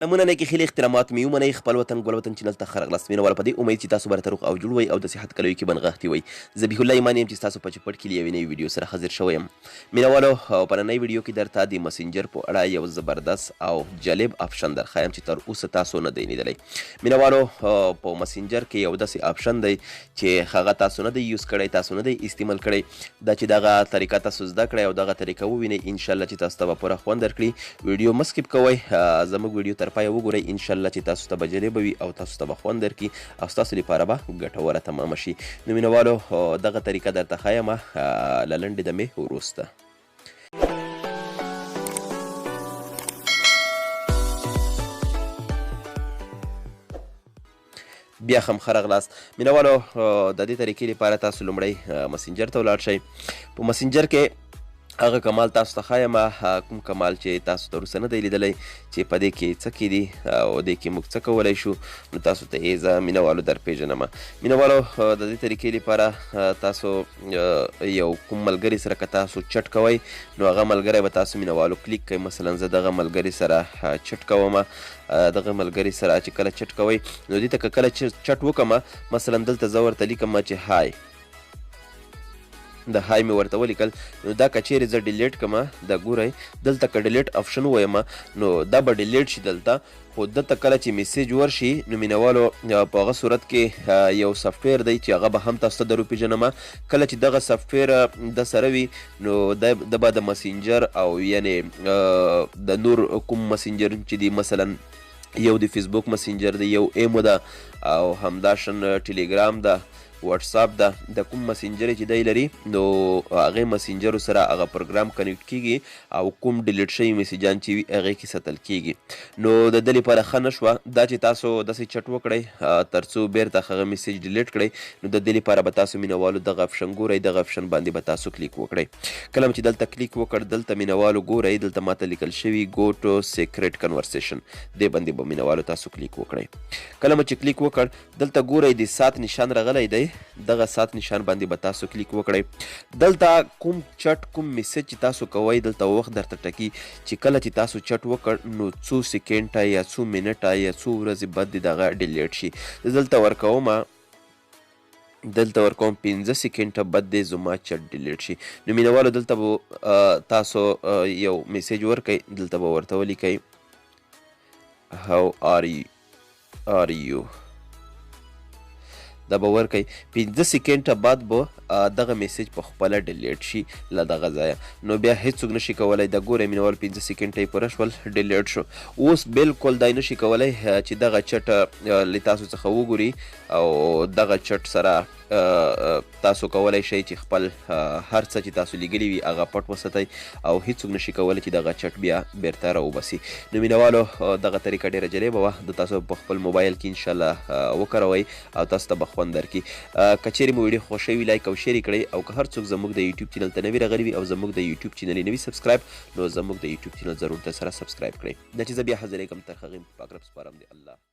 نمونه کې خیلی احترامات مې ومنئ خپل وطن ګل وطن چینل ته ښه راغلاست مینهواله په دې امید چې تاسو به راته روغ او جوړ وئ او د صحت کلوي کې بنغښتي وئ ذبیح الله ایمان یم چې ستاسو په چوپړ کې له یوې نوې ویډیو سره حاضر شوی یم مینهوالو په نننۍ ویډیو کې درته د مسنجر په اړه یو زبردست او جالب آپشن درښایم چې تر اوسه تاسو نه دی لیدلی مینهوالو په مسنجر کې یو داسې آپشن دی چې هغه تاسو نه دی یوز کړی تاسو نه دی استعمال کړی دا چې دغه طریقه تاسو زده کړئ او دغه طریقه ووینئ انشاءالله چې تاسو ته به پوره خوند درکړي ویډیو مه سکیپ کوئ زموږ ویډیو تر پایه وګورئ انشاءالله چې تاسو ته به جالبه وي او تاسو ته به خوند درکړي او ستاسو لپاره به ګټوره تمامه شي نو مینهوالو دغه طریقه درته ښایم له لنډې دمې وروسته بیا هم ښه راغلاست مینهوالو د دې طریقې لپاره تاسو لومړی مسنجر ته ولاړ شئ په مسنجر کې هغه کمال تاسو ته ښایم کوم کمال چې تاسو تر اوسه نه دی لیدلی چې په دې کې څه کیدي او دې کې موږ څه کولی شو نو تاسو ته یې زه مینهوالو در پېژنم مینهوالو د دې طریقې لپاره تاسو یو کوم ملګري سره که تاسو چټ کوئ نو هغه ملګری به تاسو مینهوالو کلیک کوئ مثلا زه دغه ملګري سره چټ کوم دغه ملګري سره چې کله چټ کوئ نو دې ته که کله چټ وکړم مثلا دلته زه ورته لیکم چې های د های مې ورته ولیکل نو دا که چیرې زه ډیلیټ کړم دا ګورئ دلته که ډیلیټ آپشن ووایم نو دا به ډیلیټ شي دلته خو دلته کله چې میسیج ورشي نو مینهوالو په هغه صورت کې یو سافټویر دی چې هغه به هم تاسو ته در وپېژنم کله چې دغه سافټویر د سره وي نو د به د مسنجر او یعنې د نور کوم مسنجر چې دی مثلا یو د فیسبوک مسنجر دی یو ایمو ده او همداشان ټلیګرام ده واتساپ ده د کوم مسنجر چې دی لري نو هغې مسنجرو سره هغه پروګرام کنیکټ کیږي او کوم ډیلیټ شوي میسیجان چې وي هغې کې ساتل کیږي نو د ده لپاره ښه نه شوه دا چې تاسو داسې چټ وکړئ تر څو بیرته هغه میسیج ډیلیټ کړئ نو د دې لپاره به تاسو مینهوالو دغه آپشن ګورئ دغه آپشن باندې به تاسو کلیک وکړئ کله چې دلته کلیک وکړ دلته مینهوالو ګورئ دلته ماته لیکل شوي ګو ټو سیکرټ کنورسیشن دې باندې به مینهوالو تاسو کلیک وکړئ کله چې کلیک وکړ دلته ګورئ د سات نشان راغلی دی دغه سات نشان باندې به تاسو کلیک وکړئ دلته کوم چټ کوم میسج چې تاسو کوئ دلته وخت درته ټکي چې کله چې تاسو چټ وکړ نو څو سیکنډه یا څو منټه یا څو ورځې بعد دغه ډیلیټ شي دلته ورکوم 15 سیکنډه بعد د زما چټ ډیلیټ شي نو مینهوالو دلته به تاسو یو میسج ورکئ دلته به ورته ولیکئ هاو آر یو دا به ورکئ 15 سیکنډه بعد به دغه میسیج په خپله ډیلیټ شي له دغه ځایه نو بیا هیڅوک نشي کولی دا ګورئ مینهوالو 15 سیکنډه یې پوره شول ډیلیټ شو اوس بالکل دا نشي کولی چې دغه چټ له تاسو څخه وګوري او دغه چټ سره تاسو کولی شئ چې خپل هر څه چې تاسو لیږلي وي هغه پټ وساتئ او هیڅوک نشي کولی چې دغه چټ بیا بیرته راوباسي نو مینهوالو دغه طریقه ډېره جالبه وه د تاسو په خپل موبایل کې انشاءالله وکاروئ او تاسو ته به خوند درکړي که چیرې مو ویډیو خوښوي وي لایک او شیر یې کړئ او که هر څوک زموږ د یوټیوب چینل ته نوي راغلي وي او زموږ د یوټیوب چینل یې نوي سبسکرایب نو زموږ د یوټیوب چینل ضرور سره سبسکرایب کړئ دا چې زه بیا حاضرېږم تر هغې پاک رب سپارم د الله